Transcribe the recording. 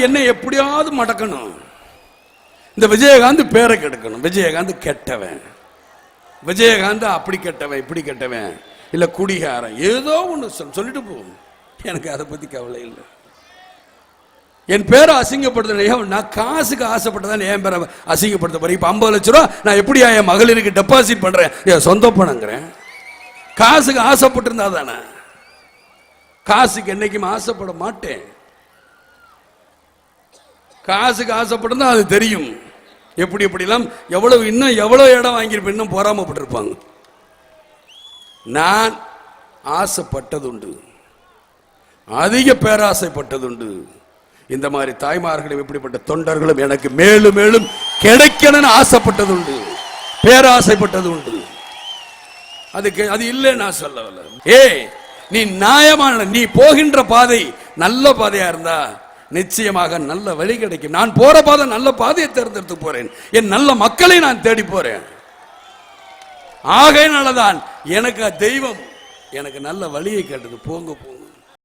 என்ன எப்படியாவது மடக்கணும், இந்த விஜயகாந்த் பேரை கெடுக்கணும். விஜயகாந்த் கெட்டவன், விஜயகாந்த் அப்படி கெட்டவன் இப்படி கெட்டவன், இல்ல குடிகாரன், ஏதோ ஒண்ணு சொல்லிட்டு போகும். எனக்கு அதை பத்தி கவலை இல்லை. என் பேரை அசிங்கப்படுத்த, நான் காசுக்கு ஆசைப்பட்டதான் என் பேரை அசிங்கப்படுத்த போறேன். இப்ப 50 லட்சம் ரூபா நான் எப்படியா என் மகளிருக்கு டெபாசிட் பண்றேன், என் சொந்த பணங்கிறேன். காசுக்கு ஆசைப்பட்டு இருந்தா தானே. காசுக்கு என்னைக்கும் ஆசைப்பட மாட்டேன். காசுக்கு ஆசைப்பட்டிருந்தா அது தெரியும் எப்படி எப்படிலாம் எவ்வளவு இன்னும் எவ்வளவு இடம் வாங்கியிருப்பேன், இன்னும் பொறாமப்பட்டிருப்பாங்க. நான் ஆசைப்பட்டதுண்டு, அதிக பேராசைப்பட்டதுண்டு. இந்த மாதிரி தாய்மார்களும் இப்படிப்பட்ட தொண்டர்களும் எனக்கு மேலும் மேலும் கிடைக்கணும்னு ஆசைப்பட்டதுண்டு, பேராசைப்பட்டது உண்டு. அதுக்கு அது இல்லை நான் சொல்லவில்லை. நீ நியாயமான, நீ போகின்ற பாதை நல்ல பாதையா இருந்தா நிச்சயமாக நல்ல வழி கிடைக்கும். நான் போற பாதை நல்ல பாதையை தேர்ந்தெடுத்து போறேன். என் நல்ல மக்களை நான் தேடி போறேன். ஆகையினாலதான் எனக்கு தெய்வம் எனக்கு நல்ல வழியை கேட்டது. போங்க போங்க.